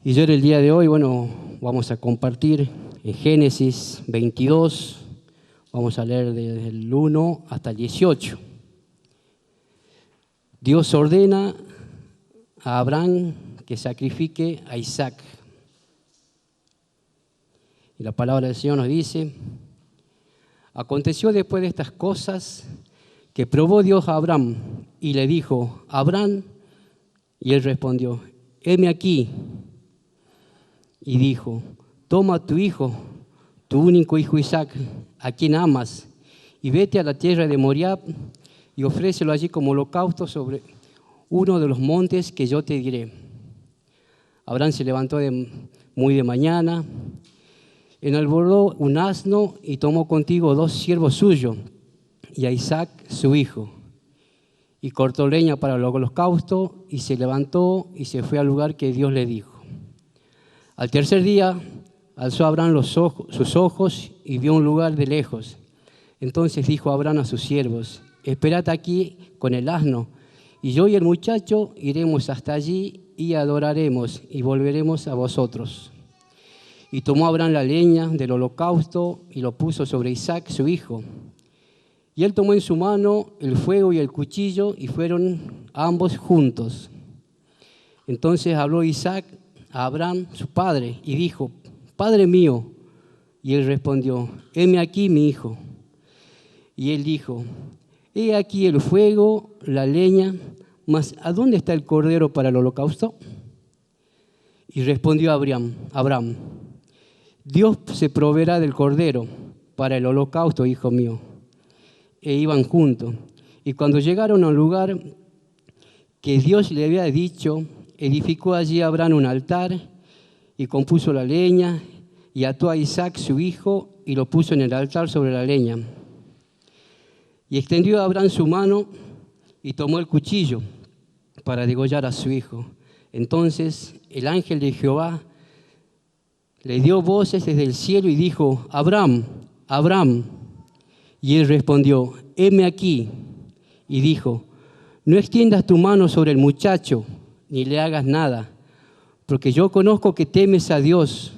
Y yo en el día de hoy, vamos a compartir en Génesis 22, vamos a leer desde el 1 hasta el 18. Dios ordena a Abraham que sacrifique a Isaac. Y la palabra del Señor nos dice: aconteció después de estas cosas que probó Dios a Abraham y le dijo: Abraham, y él respondió: heme aquí. Y dijo: toma a tu hijo, tu único hijo Isaac, a quien amas, y vete a la tierra de Moriab y ofrécelo allí como holocausto sobre uno de los montes que yo te diré. Abraham se levantó muy de mañana, enalbordó un asno y tomó contigo 2 siervos suyos y a Isaac su hijo, y cortó leña para el holocausto, y se levantó y se fue al lugar que Dios le dijo. Al tercer día alzó Abraham sus ojos y vio un lugar de lejos. Entonces dijo Abraham a sus siervos: esperad aquí con el asno, y yo y el muchacho iremos hasta allí y adoraremos y volveremos a vosotros. Y tomó Abraham la leña del holocausto y lo puso sobre Isaac su hijo. Y él tomó en su mano el fuego y el cuchillo, y fueron ambos juntos. Entonces habló Isaac a Abraham su padre y dijo: Padre mío. Y él respondió: heme aquí mi hijo. Y él dijo: he aquí el fuego, la leña, mas ¿a dónde está el cordero para el holocausto? Y respondió Abraham: Dios se proveerá del cordero para el holocausto, hijo mío. E iban juntos. Y cuando llegaron al lugar que Dios le había dicho, edificó allí Abraham un altar y compuso la leña y ató a Isaac su hijo y lo puso en el altar sobre la leña. Y extendió Abraham su mano y tomó el cuchillo para degollar a su hijo. Entonces el ángel de Jehová le dio voces desde el cielo y dijo: Abraham, Abraham. Y él respondió: heme aquí. Y dijo: no extiendas tu mano sobre el muchacho, ni le hagas nada, porque yo conozco que temes a Dios,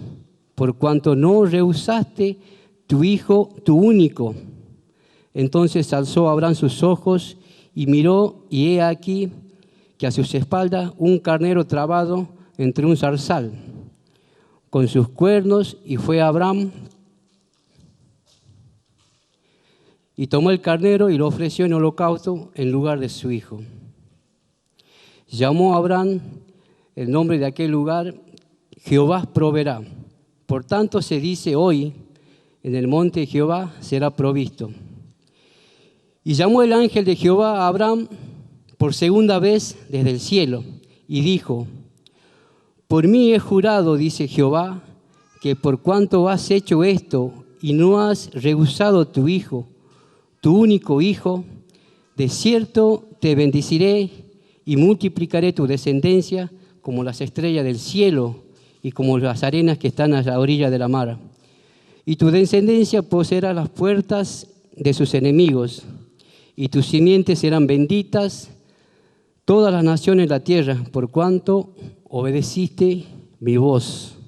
por cuanto no rehusaste tu hijo, tu único. Entonces alzó Abraham sus ojos y miró, y he aquí que a sus espaldas un carnero trabado entre un zarzal, con sus cuernos, y fue Abraham y tomó el carnero y lo ofreció en holocausto en lugar de su hijo. Llamó a Abraham el nombre de aquel lugar: Jehová proveerá. Por tanto se dice hoy: en el monte de Jehová será provisto. Y llamó el ángel de Jehová a Abraham por segunda vez desde el cielo y dijo: por mí he jurado, dice Jehová, que por cuanto has hecho esto y no has rehusado tu hijo, tu único hijo, de cierto te bendeciré y multiplicaré tu descendencia como las estrellas del cielo y como las arenas que están a la orilla de la mar. Y tu descendencia poseerá las puertas de sus enemigos, y tus simientes serán benditas todas las naciones de la tierra, por cuanto obedeciste mi voz.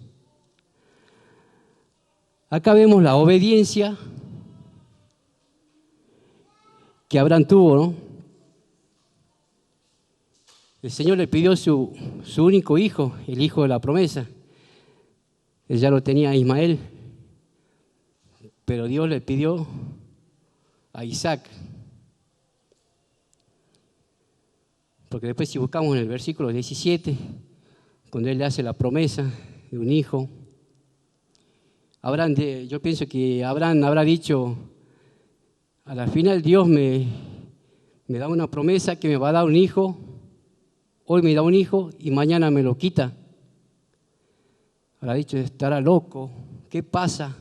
Acá vemos la obediencia que Abraham tuvo, ¿no? El Señor le pidió su único hijo, el hijo de la promesa. Él ya lo tenía a Ismael, pero Dios le pidió a Isaac. Porque después, si buscamos en el versículo 17, cuando él le hace la promesa de un hijo, yo pienso que Abraham habrá dicho: a la final Dios me da una promesa que me va a dar un hijo. Hoy me da un hijo y mañana me lo quita. Habrá dicho: estará loco, ¿qué pasa?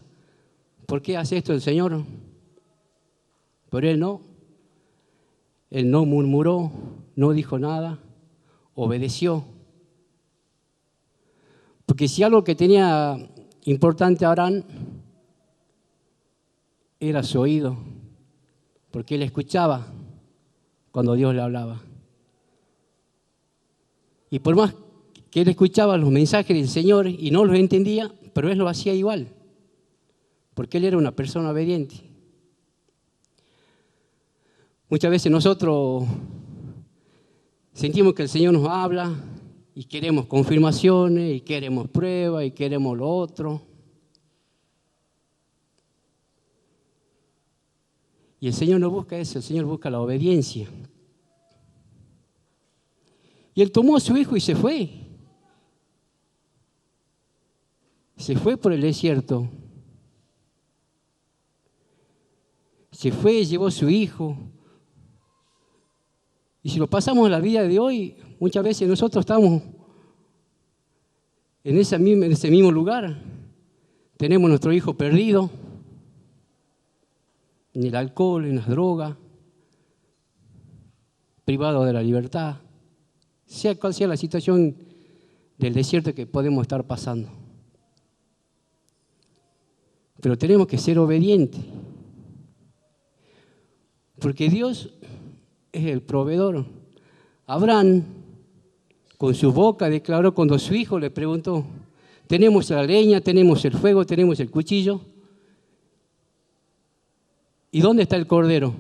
¿Por qué hace esto el Señor? Pero él no murmuró, no dijo nada, obedeció. Porque si algo que tenía importante Abraham era su oído, porque él escuchaba cuando Dios le hablaba. Y por más que él escuchaba los mensajes del Señor y no los entendía, pero él lo hacía igual, porque él era una persona obediente. Muchas veces nosotros sentimos que el Señor nos habla y queremos confirmaciones y queremos pruebas y queremos lo otro. Y el Señor no busca eso, el Señor busca la obediencia. Y él tomó a su hijo y se fue. Se fue por el desierto. Se fue, llevó a su hijo. Y si lo pasamos a la vida de hoy, muchas veces nosotros estamos en ese mismo lugar. Tenemos nuestro hijo perdido en el alcohol, en las drogas, privado de la libertad, sea cual sea la situación del desierto que podemos estar pasando. Pero tenemos que ser obedientes, porque Dios es el proveedor. Abraham, con su boca, declaró cuando su hijo le preguntó: tenemos la leña, tenemos el fuego, tenemos el cuchillo, ¿y dónde está el cordero?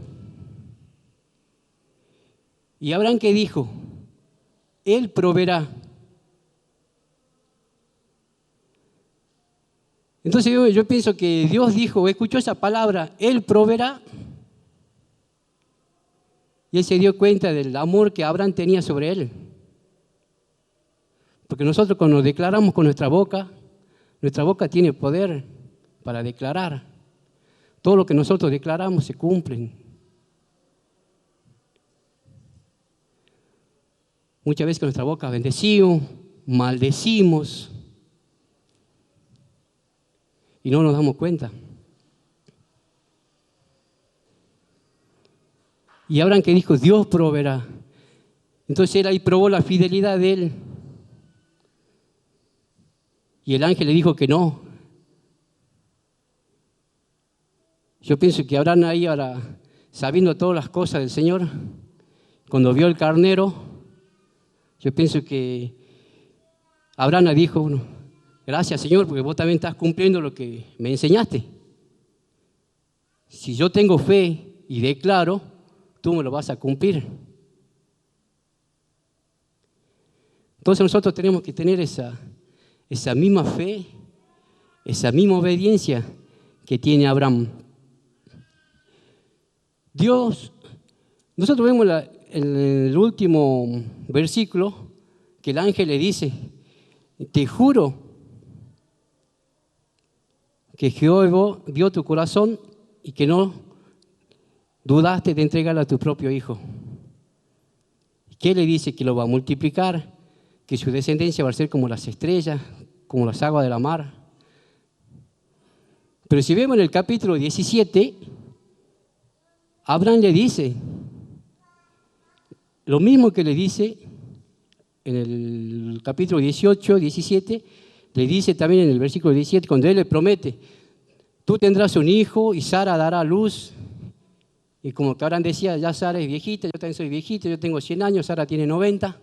Y Abraham, ¿qué dijo? Él proveerá. Entonces yo pienso que Dios dijo, escuchó esa palabra, Él proveerá. Y él se dio cuenta del amor que Abraham tenía sobre él. Porque nosotros cuando declaramos con nuestra boca tiene poder para declarar. Todo lo que nosotros declaramos se cumple. Muchas veces con nuestra boca bendecimos, maldecimos y no nos damos cuenta. Y Abraham, que dijo, Dios proveerá. Entonces él ahí probó la fidelidad de él. Y el ángel le dijo que no. Yo pienso que Abraham ahí ahora, sabiendo todas las cosas del Señor, cuando vio el carnero, yo pienso que Abraham dijo, bueno, gracias Señor, porque vos también estás cumpliendo lo que me enseñaste. Si yo tengo fe y declaro, tú me lo vas a cumplir. Entonces nosotros tenemos que tener esa misma fe, esa misma obediencia que tiene Abraham. Dios, nosotros vemos en el último versículo que el ángel le dice, te juro que Jehová vio tu corazón y que no dudaste de entregarle a tu propio hijo. ¿Qué le dice? Que lo va a multiplicar, que su descendencia va a ser como las estrellas, como las aguas de la mar. Pero si vemos en el capítulo 17, Abraham le dice lo mismo que le dice en el capítulo 18, 17, le dice también en el versículo 17, cuando él le promete, tú tendrás un hijo y Sara dará a luz. Y como que Abraham decía, ya Sara es viejita, yo también soy viejito, yo tengo 100 años, Sara tiene 90.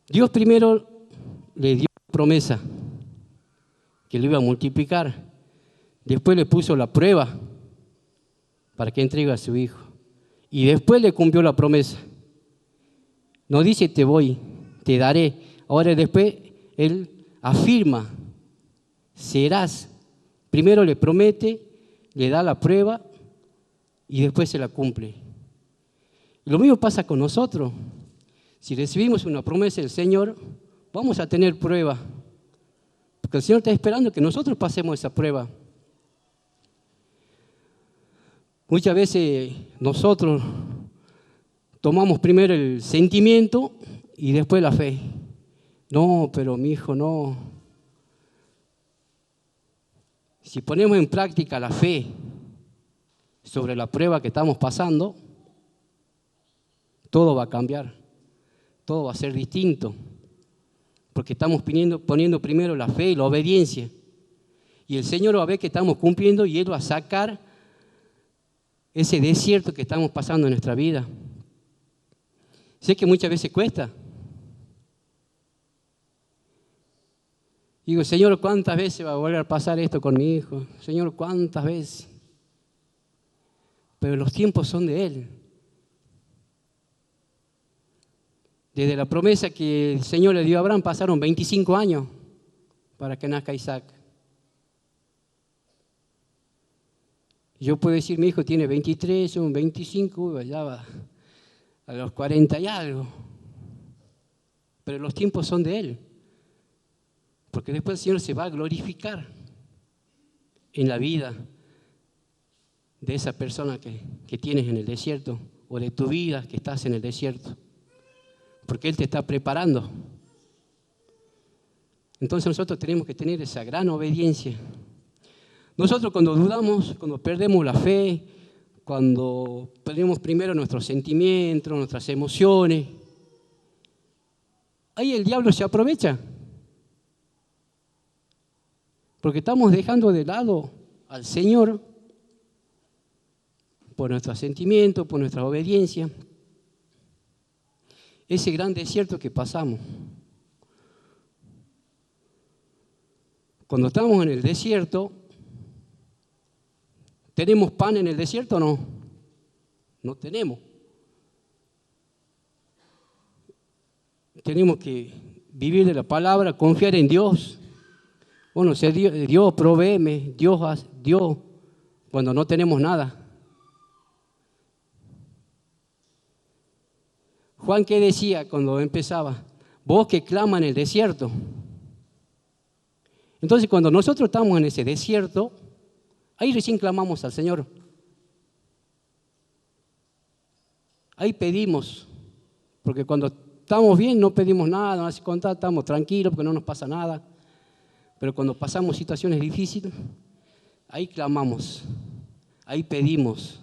Dios primero le dio promesa que lo iba a multiplicar. Después le puso la prueba para que entregue a su hijo. Y después le cumplió la promesa. No dice te voy, te daré. Ahora después él afirma, serás. Primero le promete, le da la prueba y después se la cumple. Y lo mismo pasa con nosotros. Si recibimos una promesa del Señor, vamos a tener prueba. Porque el Señor está esperando que nosotros pasemos esa prueba. Muchas veces nosotros tomamos primero el sentimiento y después la fe. No, pero mi hijo no. Si ponemos en práctica la fe sobre la prueba que estamos pasando, todo va a cambiar, todo va a ser distinto, porque estamos poniendo primero la fe y la obediencia. Y el Señor va a ver que estamos cumpliendo y Él va a sacar ese desierto que estamos pasando en nuestra vida. Sé que muchas veces cuesta. Digo, Señor, ¿cuántas veces va a volver a pasar esto con mi hijo? Señor, ¿cuántas veces? Pero los tiempos son de Él. Desde la promesa que el Señor le dio a Abraham pasaron 25 años para que nazca Isaac. Yo puedo decir, mi hijo tiene 23, son 25, ya va a los 40 y algo. Pero los tiempos son de Él. Porque después el Señor se va a glorificar en la vida de esa persona que tienes en el desierto o de tu vida que estás en el desierto. Porque Él te está preparando. Entonces nosotros tenemos que tener esa gran obediencia. Nosotros cuando dudamos, cuando perdemos la fe, cuando perdemos primero nuestros sentimientos, nuestras emociones, ahí el diablo se aprovecha. Porque estamos dejando de lado al Señor por nuestros sentimientos, por nuestra obediencia. Ese gran desierto que pasamos. Cuando estamos en el desierto, ¿tenemos pan en el desierto o no? No tenemos. Tenemos que vivir de la palabra, confiar en Dios. Bueno, Dios provéeme, Dios cuando no tenemos nada. Juan, ¿qué decía cuando empezaba? Voz que clama en el desierto. Entonces, cuando nosotros estamos en ese desierto, ahí recién clamamos al Señor. Ahí pedimos, porque cuando estamos bien no pedimos nada, no hace contar, estamos tranquilos porque no nos pasa nada. Pero cuando pasamos situaciones difíciles, ahí clamamos, ahí pedimos.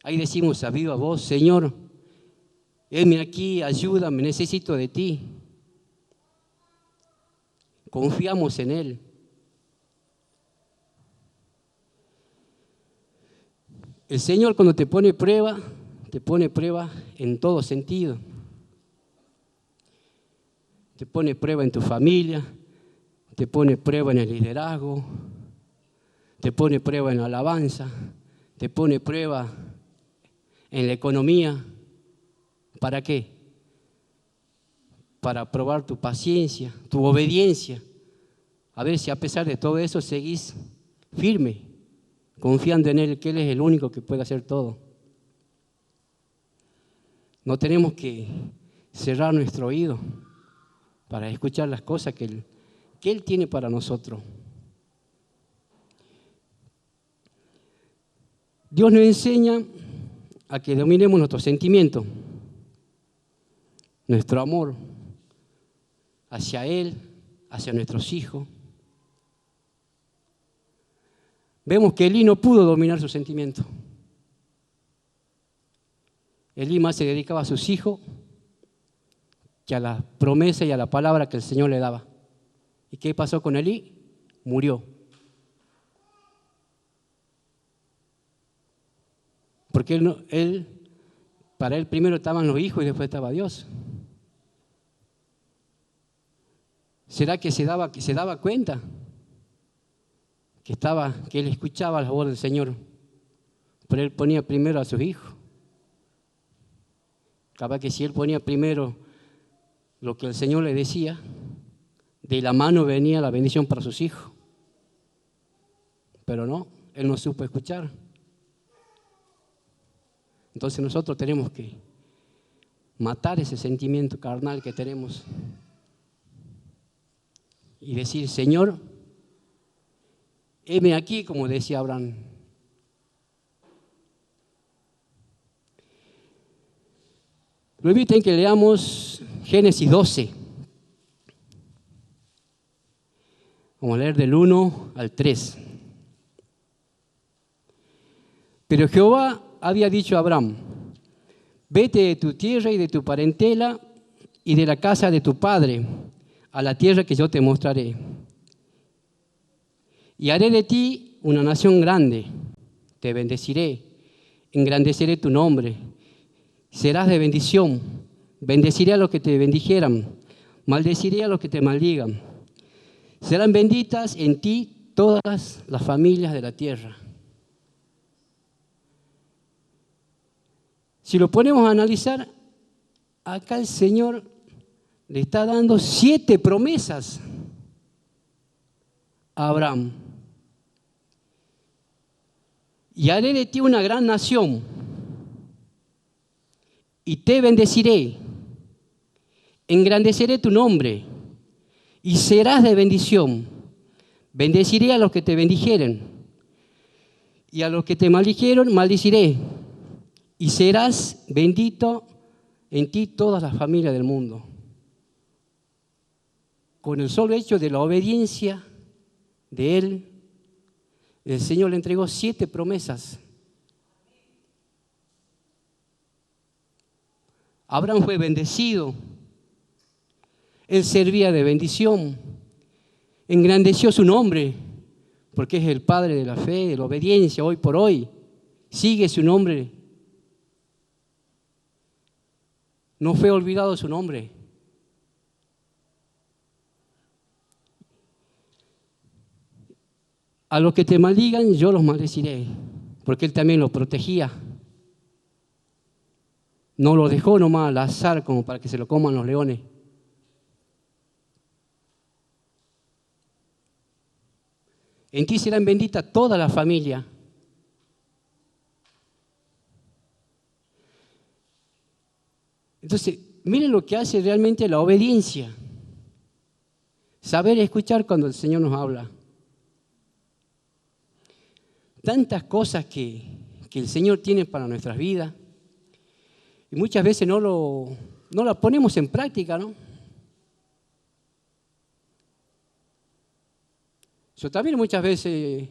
Ahí decimos a viva voz, Señor, heme aquí, ayúdame, necesito de ti. Confiamos en Él. El Señor cuando te pone prueba en todo sentido. Te pone prueba en tu familia, te pone prueba en el liderazgo, te pone prueba en la alabanza, te pone prueba en la economía. ¿Para qué? Para probar tu paciencia, tu obediencia. A ver si a pesar de todo eso seguís firme, confiando en Él, que Él es el único que puede hacer todo. No tenemos que cerrar nuestro oído para escuchar las cosas que Él tiene para nosotros. Dios nos enseña a que dominemos nuestros sentimientos, nuestro amor hacia Él, hacia nuestros hijos. Vemos que Elí no pudo dominar sus sentimientos. Elí más se dedicaba a sus hijos que a la promesa y a la palabra que el Señor le daba. ¿Y qué pasó con Elí? Murió. Porque para él primero estaban los hijos y después estaba Dios. ¿Será que se daba cuenta que él escuchaba la voz del Señor? Pero él ponía primero a sus hijos. Capaz que si él ponía primero lo que el Señor le decía, de la mano venía la bendición para sus hijos. Pero no, él no supo escuchar. Entonces nosotros tenemos que matar ese sentimiento carnal que tenemos y decir, Señor, heme aquí, como decía Abraham. Lo invito a que leamos Génesis 12. Vamos a leer del 1 al 3. Pero Jehová había dicho a Abraham, vete de tu tierra y de tu parentela y de la casa de tu padre a la tierra que yo te mostraré. Y haré de ti una nación grande, te bendeciré, engrandeceré tu nombre, serás de bendición. Bendeciré a los que te bendijeran, maldeciré a los que te maldigan. Serán benditas en ti todas las familias de la tierra. Si lo ponemos a analizar, acá el Señor le está dando 7 promesas a Abraham. Y haré de ti una gran nación, y te bendeciré, engrandeceré tu nombre, y serás de bendición. Bendeciré a los que te bendijeren, y a los que te maldijeron, maldiciré, y serás bendito en ti todas las familias del mundo. Con el solo hecho de la obediencia de él, el Señor le entregó 7 promesas. Abraham fue bendecido. Él servía de bendición. Engrandeció su nombre, porque es el padre de la fe, de la obediencia, hoy por hoy. Sigue su nombre. No fue olvidado su nombre. A los que te maldigan, yo los maldeciré, porque él también los protegía. No lo dejó nomás al azar como para que se lo coman los leones. En ti serán benditas toda la familia. Entonces, miren lo que hace realmente la obediencia. Saber escuchar cuando el Señor nos habla. Tantas cosas que el Señor tiene para nuestras vidas. Y muchas veces no las ponemos en práctica, ¿no? Yo también muchas veces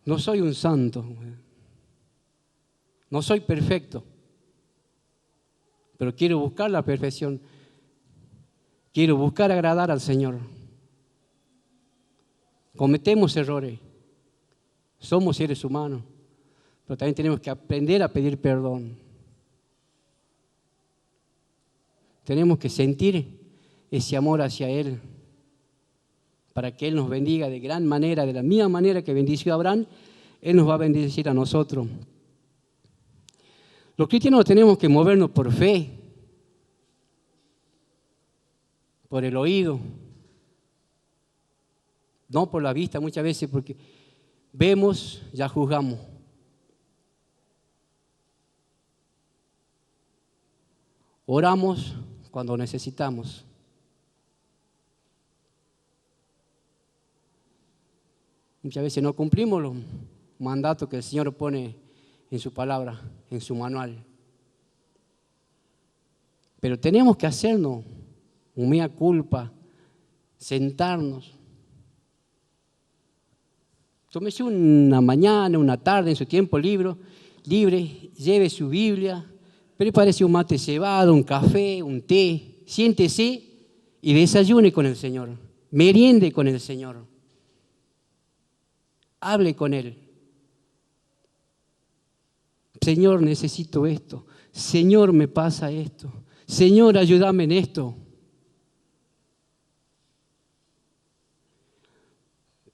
no soy un santo, no soy perfecto, pero quiero buscar la perfección, quiero buscar agradar al Señor. Cometemos errores, somos seres humanos, pero también tenemos que aprender a pedir perdón. Tenemos que sentir ese amor hacia Él, para que Él nos bendiga de gran manera, de la misma manera que bendició a Abraham, Él nos va a bendecir a nosotros. Los cristianos tenemos que movernos por fe, por el oído, no por la vista muchas veces, porque vemos, ya juzgamos. Oramos cuando necesitamos. Muchas veces no cumplimos los mandatos que el Señor pone en su palabra, en su manual. Pero tenemos que hacernos un mea culpa, sentarnos. Tómese una mañana, una tarde en su tiempo libre, lleve su Biblia, prepárese un mate cebado, un café, un té, siéntese y desayune con el Señor, meriende con el Señor. Hable con Él. Señor, necesito esto. Señor, me pasa esto. Señor, ayúdame en esto.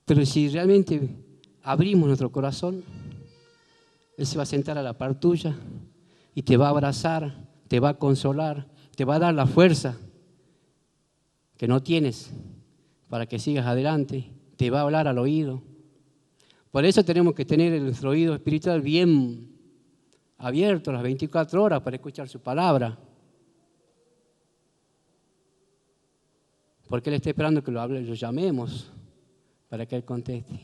Pero si realmente abrimos nuestro corazón, Él se va a sentar a la par tuya y te va a abrazar, te va a consolar, te va a dar la fuerza que no tienes para que sigas adelante, te va a hablar al oído. Por eso tenemos que tener nuestro oído espiritual bien abierto las 24 horas para escuchar su palabra. Porque Él está esperando que lo llamemos para que Él conteste.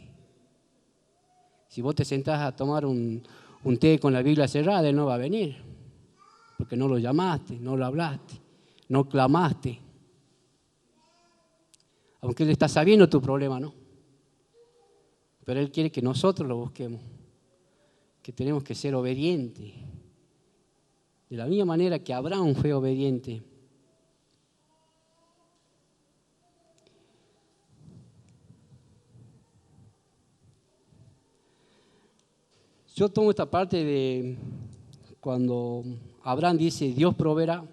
Si vos te sentás a tomar un té con la Biblia cerrada, Él no va a venir. Porque no lo llamaste, no lo hablaste, no clamaste. Aunque Él está sabiendo tu problema, ¿no? Pero Él quiere que nosotros lo busquemos, que tenemos que ser obedientes. De la misma manera que Abraham fue obediente. Yo tomo esta parte de cuando Abraham dice, Dios proveerá.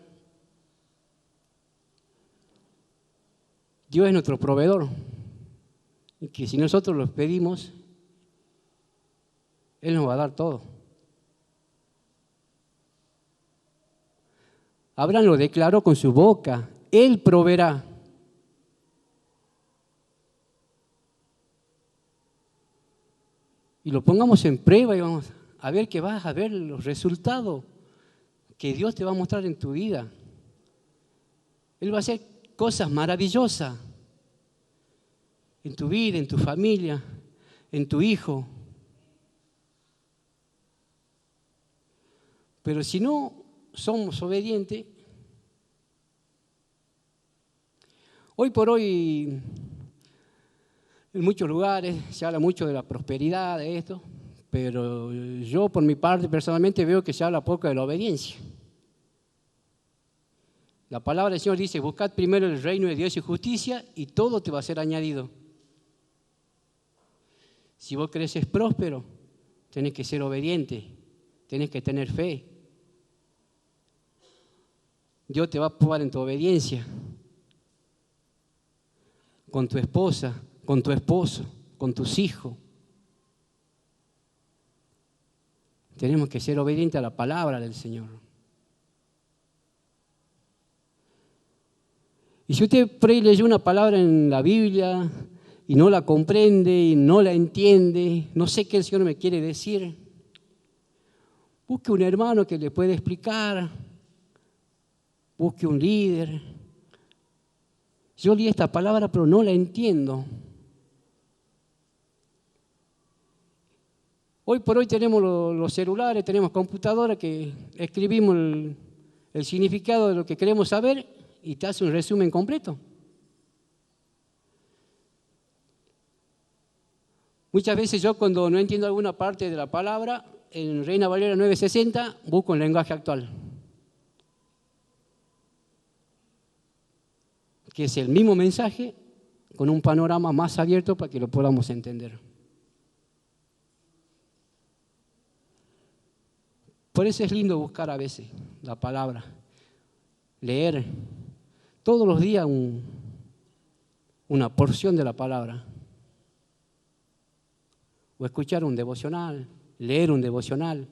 Dios es nuestro proveedor. Y que si nosotros los pedimos, Él nos va a dar todo. Abraham lo declaró con su boca, Él proveerá. Y lo pongamos en prueba y vamos a ver que vas a ver los resultados que Dios te va a mostrar en tu vida. Él va a hacer cosas maravillosas en tu vida, en tu familia, en tu hijo. Pero si no somos obedientes, hoy por hoy en muchos lugares se habla mucho de la prosperidad, de esto, pero yo por mi parte personalmente veo que se habla poco de la obediencia. La palabra del Señor dice, buscad primero el reino de Dios y justicia y todo te va a ser añadido. Si vos querés ser próspero, tenés que ser obediente, tenés que tener fe. Dios te va a probar en tu obediencia, con tu esposa, con tu esposo, con tus hijos. Tenemos que ser obedientes a la palabra del Señor. Y si usted por ahí leyó una palabra en la Biblia y no la comprende y no la entiende, no sé qué el Señor me quiere decir, busque un hermano que le pueda explicar, busque un líder. Yo leí esta palabra pero no la entiendo. Hoy por hoy tenemos los celulares, tenemos computadoras que escribimos el significado de lo que queremos saber y te hace un resumen completo. Muchas veces yo cuando no entiendo alguna parte de la palabra, en Reina Valera 960 busco el lenguaje actual, que es el mismo mensaje con un panorama más abierto para que lo podamos entender. Por eso es lindo buscar a veces la palabra, leer todos los días una porción de la palabra, o escuchar un devocional, leer un devocional,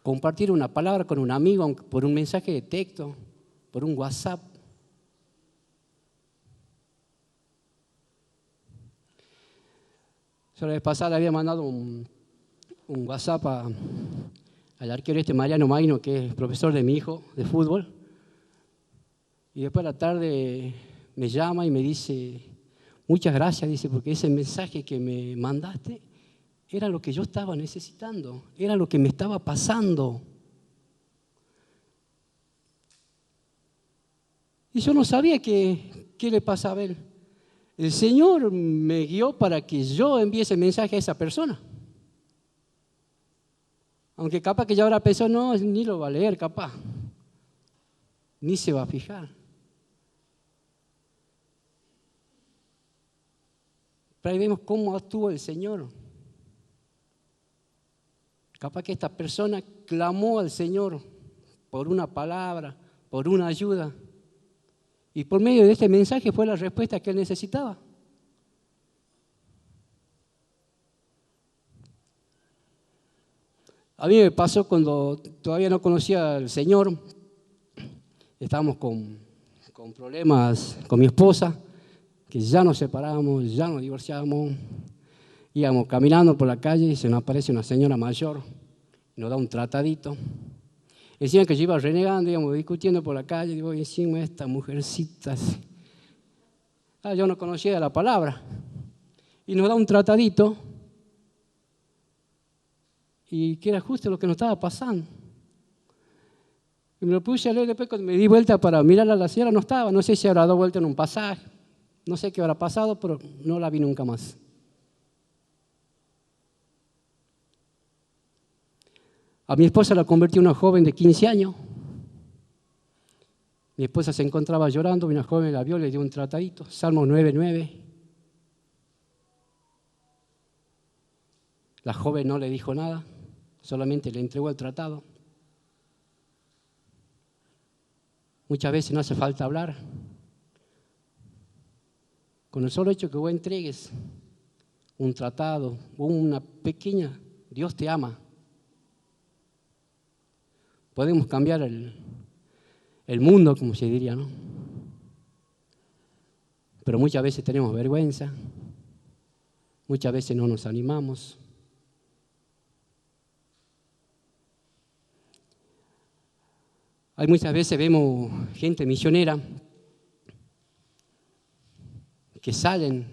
compartir una palabra con un amigo por un mensaje de texto, por un WhatsApp. Yo la vez pasada había mandado un WhatsApp al arquero Mariano Maino, que es profesor de mi hijo de fútbol, y después a la tarde me llama y me dice, muchas gracias, dice, porque ese mensaje que me mandaste era lo que yo estaba necesitando, era lo que me estaba pasando. Y yo no sabía qué le pasaba a él. El Señor me guió para que yo envíe ese mensaje a esa persona. Aunque capaz que ya habrá pensado, no, ni lo va a leer, capaz. Ni se va a fijar. Pero ahí vemos cómo actúa el Señor. Capaz que esta persona clamó al Señor por una palabra, por una ayuda. Y por medio de este mensaje fue la respuesta que él necesitaba. A mí me pasó cuando todavía no conocía al Señor. Estábamos con problemas con mi esposa, que ya nos separamos, ya nos divorciamos. Íbamos caminando por la calle y se nos aparece una señora mayor, nos da un tratadito. Decían que yo iba renegando, íbamos discutiendo por la calle, digo, encima esta mujercita. Yo no conocía la palabra. Y nos da un tratadito, y que era justo lo que nos estaba pasando. Y me lo puse a leer, después cuando me di vuelta para mirar a la señora, no estaba, no sé si habrá dado vuelta en un pasaje, no sé qué habrá pasado, pero no la vi nunca más. A mi esposa la convertí en una joven de 15 años. Mi esposa se encontraba llorando, una joven la vio, le dio un tratadito, Salmo 9:9. La joven no le dijo nada, solamente le entregó el tratado. Muchas veces no hace falta hablar. Con el solo hecho que vos entregues un tratado, una pequeña, Dios te ama. Podemos cambiar el mundo, como se diría, ¿no? Pero muchas veces tenemos vergüenza, muchas veces no nos animamos. Hay muchas veces vemos gente misionera que salen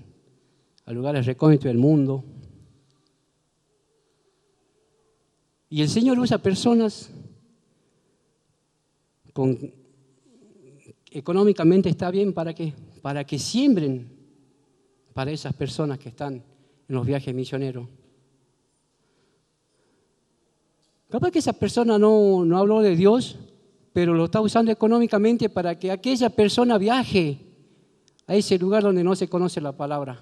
a lugares recónditos del mundo y el Señor usa personas económicamente está bien, ¿para qué? Para que siembren para esas personas que están en los viajes misioneros. Capaz que esa persona no habló de Dios, pero lo está usando económicamente para que aquella persona viaje a ese lugar donde no se conoce la palabra.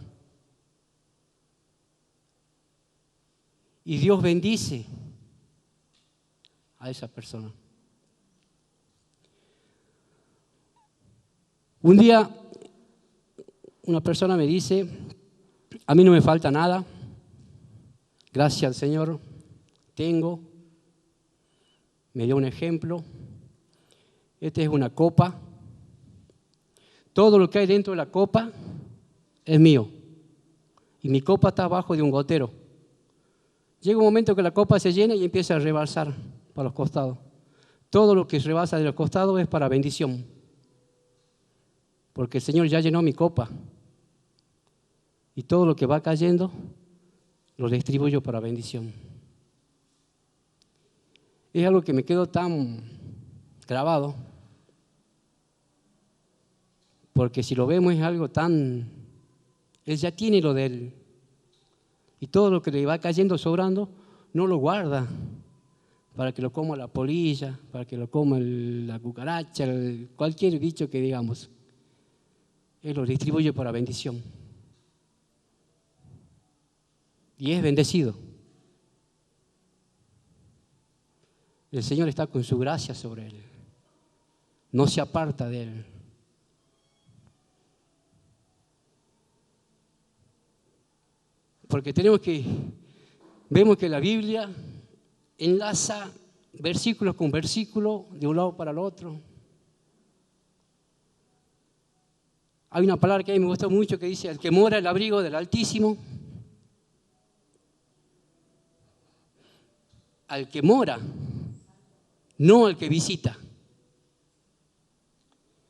Y Dios bendice a esa persona. Un día una persona me dice, a mí no me falta nada, gracias al Señor, tengo, me dio un ejemplo, esta es una copa, todo lo que hay dentro de la copa es mío y mi copa está abajo de un gotero. Llega un momento que la copa se llena y empieza a rebalsar para los costados. Todo lo que rebasa de los costados es para bendición, porque el Señor ya llenó mi copa y todo lo que va cayendo lo distribuyo para bendición. Es algo que me quedó tan grabado, porque si lo vemos es algo tan... Él ya tiene lo de Él y todo lo que le va cayendo sobrando no lo guarda para que lo coma la polilla, para que lo coma la cucaracha, cualquier bicho que digamos. Él lo distribuye para bendición. Y es bendecido. El Señor está con su gracia sobre él. No se aparta de él. Porque vemos que la Biblia enlaza versículos con versículos de un lado para el otro. Hay una palabra que a mí me gusta mucho que dice, el que mora el abrigo del Altísimo, al que mora, no al que visita.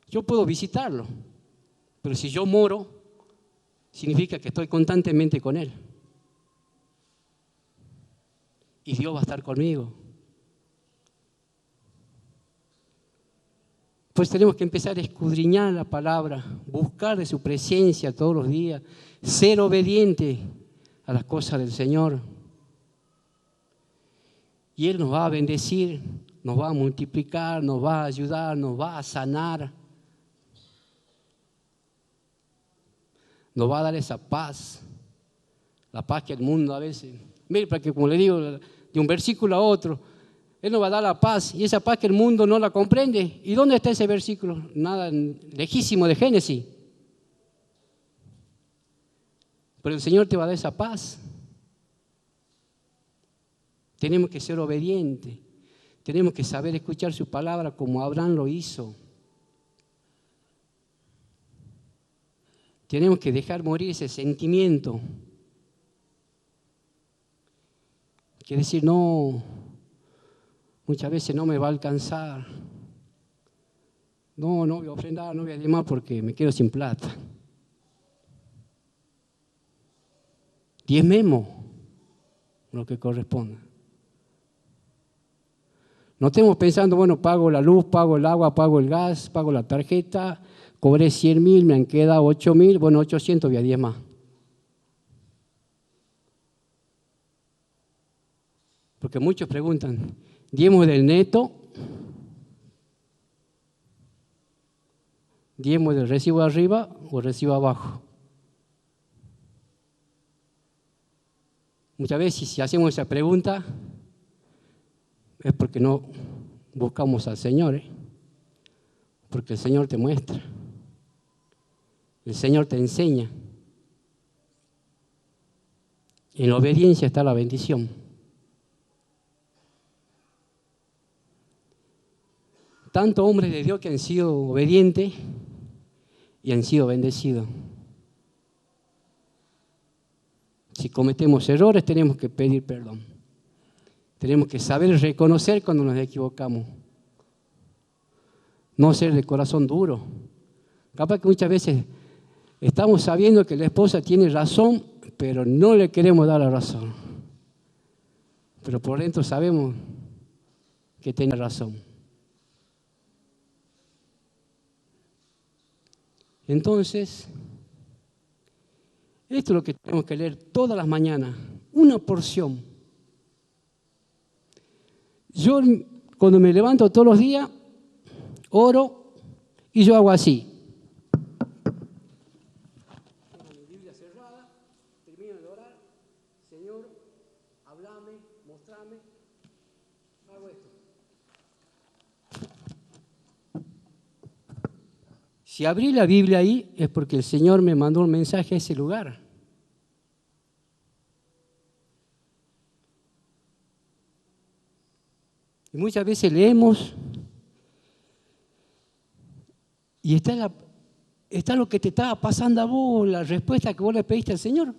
Yo puedo visitarlo, pero si yo moro, significa que estoy constantemente con Él. Y Dios va a estar conmigo. Pues tenemos que empezar a escudriñar la palabra, buscar de su presencia todos los días, ser obediente a las cosas del Señor. Y Él nos va a bendecir, nos va a multiplicar, nos va a ayudar, nos va a sanar. Nos va a dar esa paz, la paz que el mundo a veces... Mire, para que como le digo, de un versículo a otro, Él nos va a dar la paz y esa paz que el mundo no la comprende. ¿Y dónde está ese versículo? Nada, lejísimo de Génesis. Pero el Señor te va a dar esa paz. Tenemos que ser obedientes, tenemos que saber escuchar su palabra como Abraham lo hizo. Tenemos que dejar morir ese sentimiento. Que decir, no, muchas veces no me va a alcanzar. No voy a ofrendar, no voy a diezmar porque me quedo sin plata. Diezmemos lo que corresponda. No estemos pensando, bueno, pago la luz, pago el agua, pago el gas, pago la tarjeta, cobré 100.000, me han quedado 8.000, bueno, 800 voy a diezmar. Porque muchos preguntan, ¿diezmo del neto? ¿Diezmo del recibo arriba o recibo abajo? Muchas veces si hacemos esa pregunta es porque no buscamos al Señor, porque el Señor te muestra, el Señor te enseña. En la obediencia está la bendición. Tantos hombres de Dios que han sido obedientes y han sido bendecidos. Si cometemos errores, tenemos que pedir perdón. Tenemos que saber reconocer cuando nos equivocamos. No ser de corazón duro. Capaz que muchas veces estamos sabiendo que la esposa tiene razón, pero no le queremos dar la razón. Pero por dentro sabemos que tiene razón. Entonces, esto es lo que tenemos que leer todas las mañanas, una porción. Yo cuando me levanto todos los días, oro y yo hago así. Tengo mi Biblia cerrada, termino de orar, Señor, háblame, mostrame, hago esto. Si abrí la Biblia ahí es porque el Señor me mandó un mensaje a ese lugar. Y muchas veces leemos y está lo que te estaba pasando a vos, la respuesta que vos le pediste al Señor.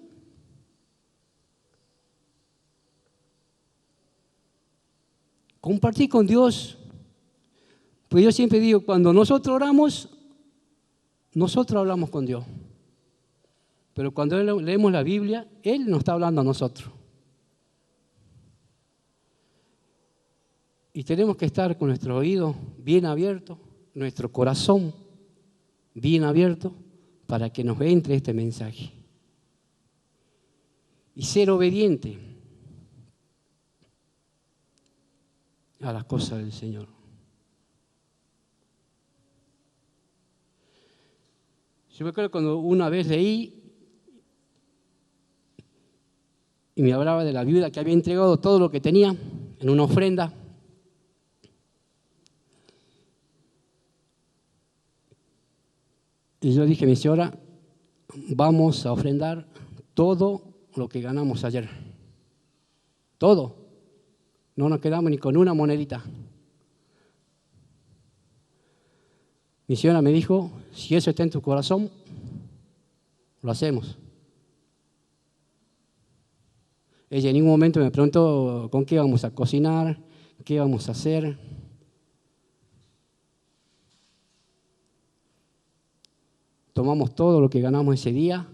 Compartir con Dios. Pues yo siempre digo, cuando nosotros oramos, nosotros hablamos con Dios. Pero cuando leemos la Biblia, Él nos está hablando a nosotros. Y tenemos que estar con nuestro oído bien abierto, nuestro corazón bien abierto, para que nos entre este mensaje. Y ser obediente a las cosas del Señor. Yo me acuerdo cuando una vez leí y me hablaba de la viuda que había entregado todo lo que tenía en una ofrenda. Y yo dije, mi señora, vamos a ofrendar todo lo que ganamos ayer. Todo. No nos quedamos ni con una monedita. Mi señora me dijo, si eso está en tu corazón, lo hacemos. Ella en ningún momento me preguntó con qué íbamos a cocinar, qué íbamos a hacer. Tomamos todo lo que ganamos ese día.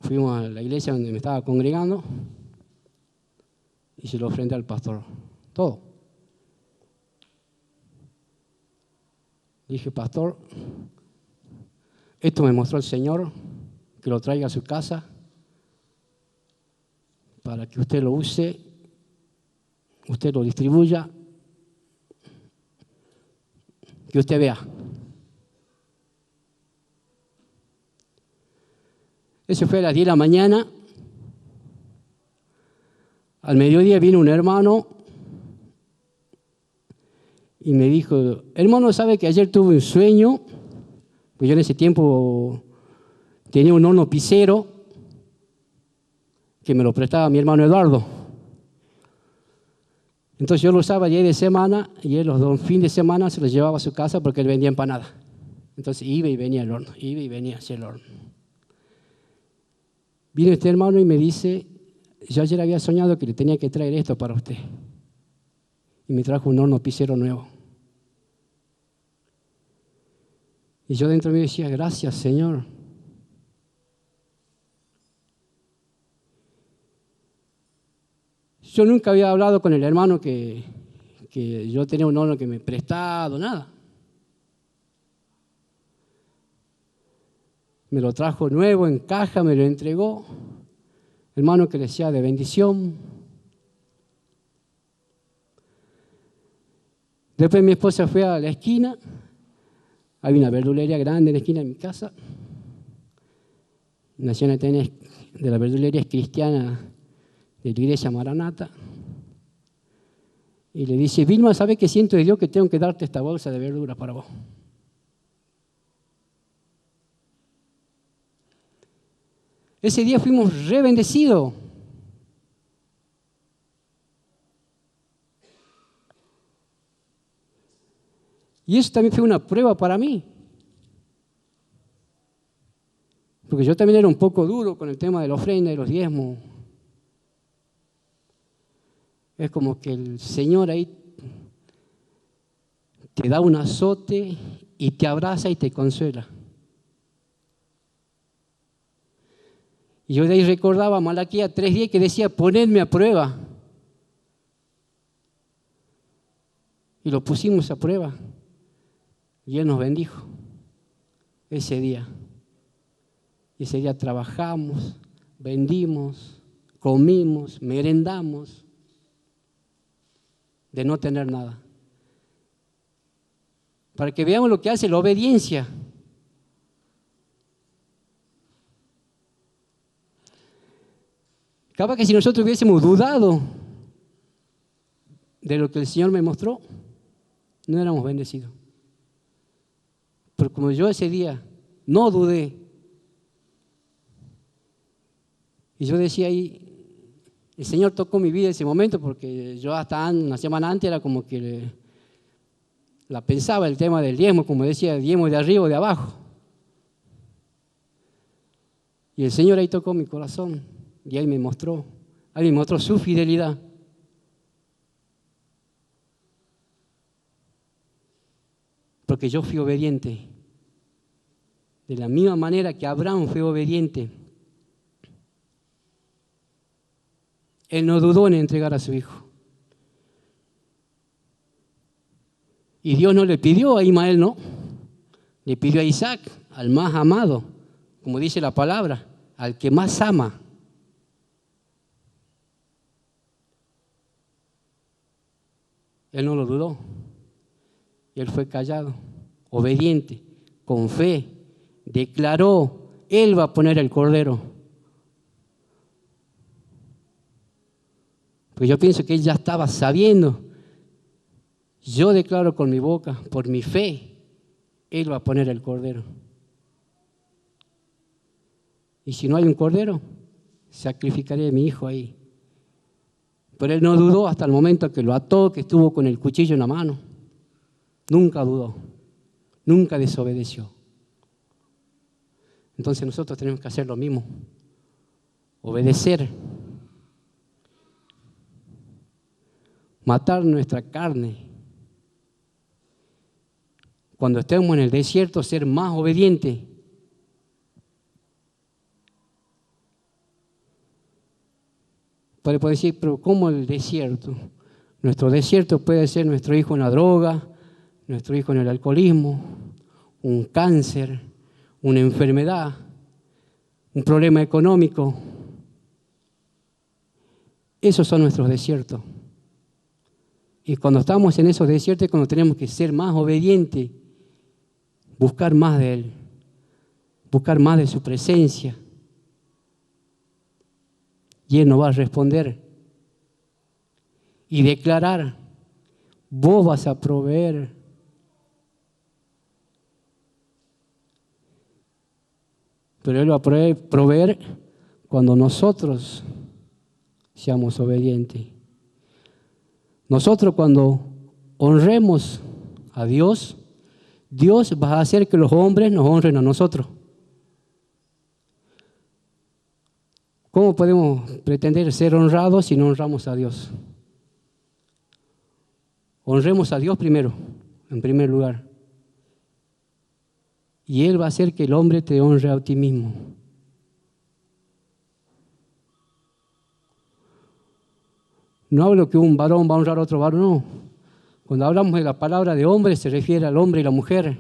Fuimos a la iglesia donde me estaba congregando y se lo ofrendé al pastor. Todo. Dije, pastor, esto me mostró el Señor, que lo traiga a su casa para que usted lo use, usted lo distribuya, que usted vea. Eso fue a las 10 de la mañana. Al mediodía vino un hermano y me dijo, hermano, ¿sabe que ayer tuve un sueño? Pues yo en ese tiempo tenía un horno pisero que me lo prestaba mi hermano Eduardo. Entonces yo lo usaba día de semana y él los fines de semana se los llevaba a su casa porque él vendía empanadas. Entonces iba y venía al horno, iba y venía hacia el horno. Vino este hermano y me dice, yo ayer había soñado que le tenía que traer esto para usted. Y me trajo un horno pisero nuevo. Y yo dentro de mí decía, gracias Señor. Yo nunca había hablado con el hermano que yo tenía un horno que me prestado, nada. Me lo trajo nuevo en caja, me lo entregó. Hermano que le sea de bendición. Después mi esposa fue a la esquina. Había una verdulería grande en la esquina de mi casa. nació en Atenas, de la verdulería cristiana de la iglesia Maranata. Y le dice, Vilma, ¿sabe qué siento de Dios que tengo que darte esta bolsa de verduras para vos? Ese día fuimos re bendecidos. Y eso también fue una prueba para mí. Porque yo también era un poco duro con el tema de la ofrenda y los diezmos. Es como que el Señor ahí te da un azote y te abraza y te consuela. Y yo de ahí recordaba Malaquías 3:10 que decía, ponedme a prueba. Y lo pusimos a prueba. Y Él nos bendijo ese día. Y ese día trabajamos, vendimos, comimos, merendamos, de no tener nada. Para que veamos lo que hace la obediencia. Capaz que si nosotros hubiésemos dudado de lo que el Señor me mostró, no éramos bendecidos. Pero como yo ese día no dudé, y yo decía ahí, el Señor tocó mi vida en ese momento, porque yo hasta una semana antes era como que la pensaba el tema del diezmo, como decía, diezmo de arriba o de abajo. Y el Señor ahí tocó mi corazón, y ahí me mostró su fidelidad. Porque yo fui obediente. De la misma manera que Abraham fue obediente. Él no dudó en entregar a su hijo. Y Dios no le pidió a Ismael, no. Le pidió a Isaac, al más amado, como dice la palabra, al que más ama. Él no lo dudó. Y él fue callado, obediente, con fe. Declaró, Él va a poner el cordero. Pues yo pienso que Él ya estaba sabiendo. Yo declaro con mi boca, por mi fe, Él va a poner el cordero. Y si no hay un cordero, sacrificaré a mi hijo ahí. Pero Él no dudó hasta el momento que lo ató, que estuvo con el cuchillo en la mano. Nunca dudó, nunca desobedeció. Entonces nosotros tenemos que hacer lo mismo, obedecer, matar nuestra carne. Cuando estemos en el desierto, ser más obedientes. Puede decir, pero ¿cómo el desierto? Nuestro desierto puede ser nuestro hijo en la droga, nuestro hijo en el alcoholismo, un cáncer, una enfermedad, un problema económico. Esos son nuestros desiertos. Y cuando estamos en esos desiertos es cuando tenemos que ser más obedientes, buscar más de Él, buscar más de su presencia. Y Él nos va a responder y declarar, vos vas a proveer. Pero Él va a proveer cuando nosotros seamos obedientes. Nosotros cuando honremos a Dios, Dios va a hacer que los hombres nos honren a nosotros. ¿Cómo podemos pretender ser honrados si no honramos a Dios? Honremos a Dios primero, en primer lugar. Y Él va a hacer que el hombre te honre a ti mismo. No hablo que un varón va a honrar a otro varón, no. Cuando hablamos de la palabra de hombre, se refiere al hombre y la mujer.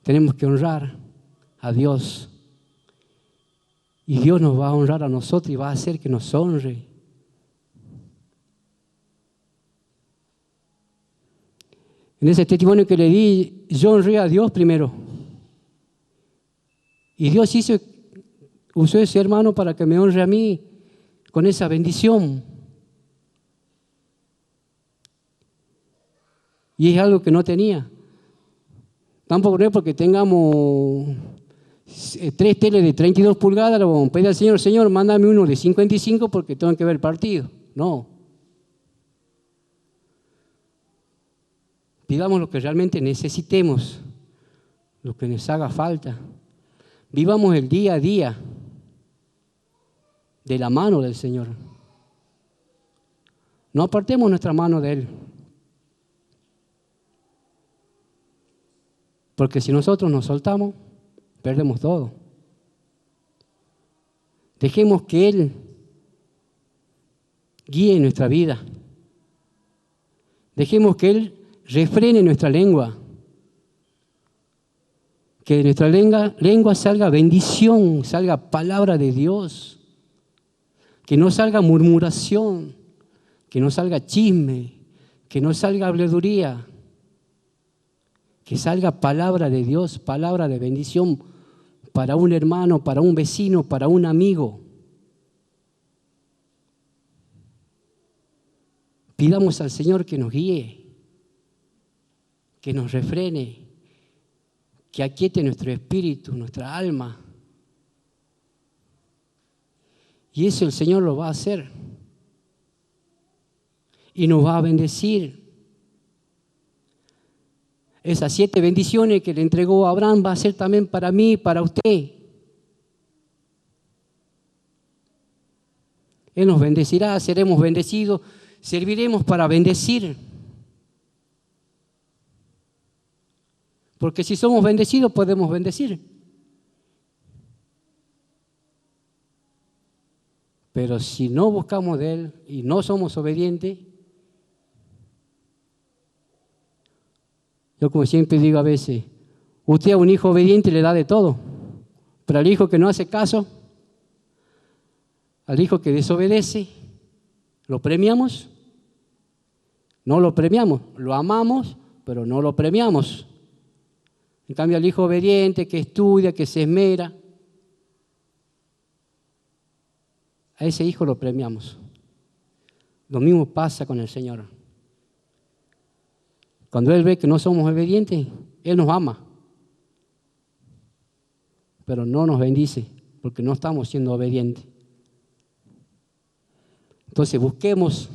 Tenemos que honrar a Dios. Y Dios nos va a honrar a nosotros y va a hacer que nos honre. En ese testimonio que le di, yo honré a Dios primero. Y Dios hizo usó ese hermano para que me honre a mí con esa bendición. Y es algo que no tenía. Tampoco no es porque tengamos 3 teles de 32 pulgadas, le vamos a pedir al Señor, Señor, mándame uno de 55 porque tengo que ver el partido. No. Pidamos lo que realmente necesitemos, lo que nos haga falta. Vivamos el día a día de la mano del Señor. No apartemos nuestra mano de Él. Porque si nosotros nos soltamos, perdemos todo. Dejemos que Él guíe nuestra vida. Dejemos que Él refrene nuestra lengua. Que de nuestra lengua salga bendición, salga palabra de Dios. Que no salga murmuración, que no salga chisme, que no salga habladuría. Que salga palabra de Dios, palabra de bendición para un hermano, para un vecino, para un amigo. Pidamos al Señor que nos guíe, que nos refrene, que aquiete nuestro espíritu, nuestra alma. Y eso el Señor lo va a hacer. Y nos va a bendecir. Esas 7 bendiciones que le entregó a Abraham va a ser también para mí y para usted. Él nos bendecirá, seremos bendecidos, serviremos para bendecir. Porque si somos bendecidos podemos bendecir. Pero si no buscamos de Él y no somos obedientes, yo como siempre digo a veces, usted a un hijo obediente le da de todo, pero al hijo que no hace caso, al hijo que desobedece, ¿lo premiamos? No lo premiamos, lo amamos, pero no lo premiamos. En cambio al hijo obediente, que estudia, que se esmera, a ese hijo lo premiamos. Lo mismo pasa con el Señor. Cuando Él ve que no somos obedientes, Él nos ama, pero no nos bendice porque no estamos siendo obedientes. Entonces busquemos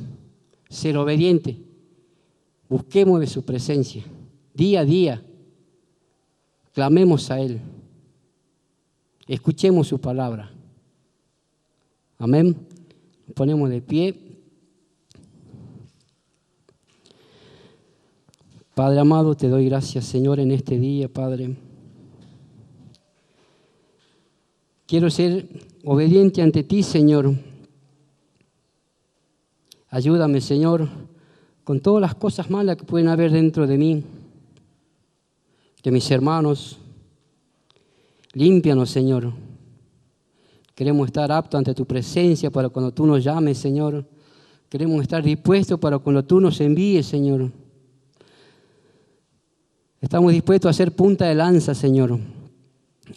ser obedientes, busquemos de su presencia, día a día, clamemos a Él, escuchemos su palabra. Amén. Nos ponemos de pie. Padre amado, te doy gracias, Señor, en este día, Padre. Quiero ser obediente ante ti, Señor. Ayúdame, Señor, con todas las cosas malas que pueden haber dentro de mí, de mis hermanos. Límpianos, Señor. Queremos estar aptos ante tu presencia para cuando tú nos llames, Señor. Queremos estar dispuestos para cuando tú nos envíes, Señor. Estamos dispuestos a ser punta de lanza, Señor.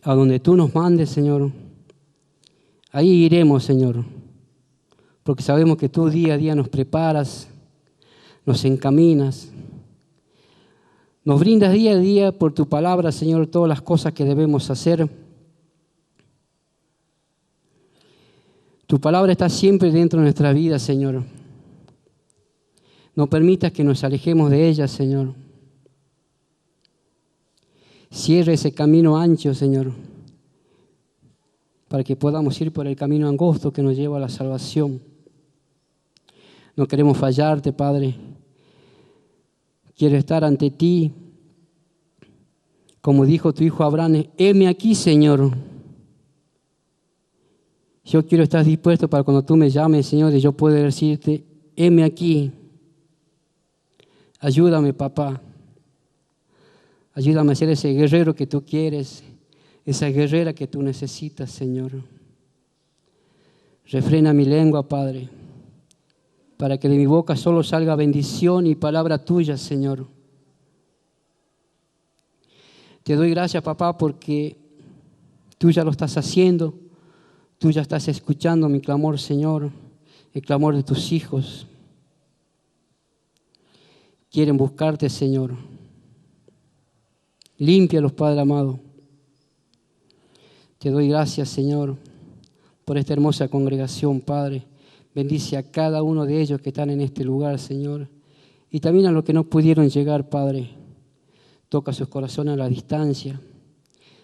A donde tú nos mandes, Señor. Ahí iremos, Señor. Porque sabemos que tú día a día nos preparas, nos encaminas. Nos brindas día a día por tu palabra, Señor, todas las cosas que debemos hacer. Tu palabra está siempre dentro de nuestra vida, Señor. No permitas que nos alejemos de ella, Señor. Cierra ese camino ancho, Señor, para que podamos ir por el camino angosto que nos lleva a la salvación. No queremos fallarte, Padre. Quiero estar ante ti, como dijo tu hijo Abraham, heme aquí, Señor. Yo quiero estar dispuesto para cuando tú me llames, Señor, y yo pueda decirte, heme aquí. Ayúdame, papá. Ayúdame a ser ese guerrero que tú quieres, esa guerrera que tú necesitas, Señor. Refrena mi lengua, Padre, para que de mi boca solo salga bendición y palabra tuya, Señor. Te doy gracias, papá, porque tú ya lo estás haciendo. Tú ya estás escuchando mi clamor, Señor, el clamor de tus hijos. Quieren buscarte, Señor. Límpialos, Padre amado. Te doy gracias, Señor, por esta hermosa congregación, Padre. Bendice a cada uno de ellos que están en este lugar, Señor. Y también a los que no pudieron llegar, Padre. Toca sus corazones a la distancia.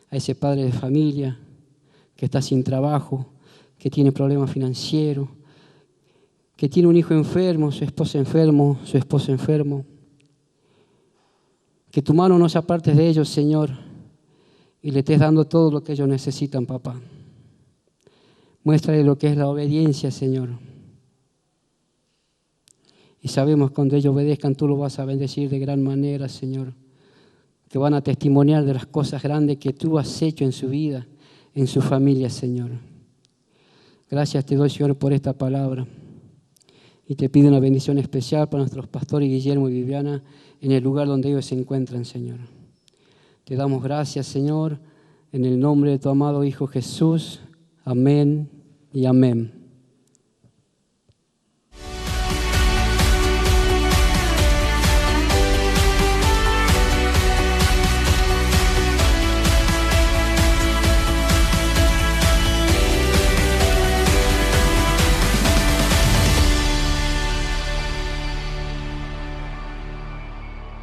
A ese padre de familia que está sin trabajo, que tiene problemas financieros, que tiene un hijo enfermo, su esposo enfermo. Que tu mano no se aparte de ellos, Señor, y le estés dando todo lo que ellos necesitan, papá. Muéstrale lo que es la obediencia, Señor. Y sabemos que cuando ellos obedezcan, tú los vas a bendecir de gran manera, Señor. Que van a testimoniar de las cosas grandes que tú has hecho en su vida, en su familia, Señor. Gracias te doy, Señor, por esta palabra. Y te pido una bendición especial para nuestros pastores Guillermo y Viviana en el lugar donde ellos se encuentran, Señor. Te damos gracias, Señor, en el nombre de tu amado Hijo Jesús. Amén y amén.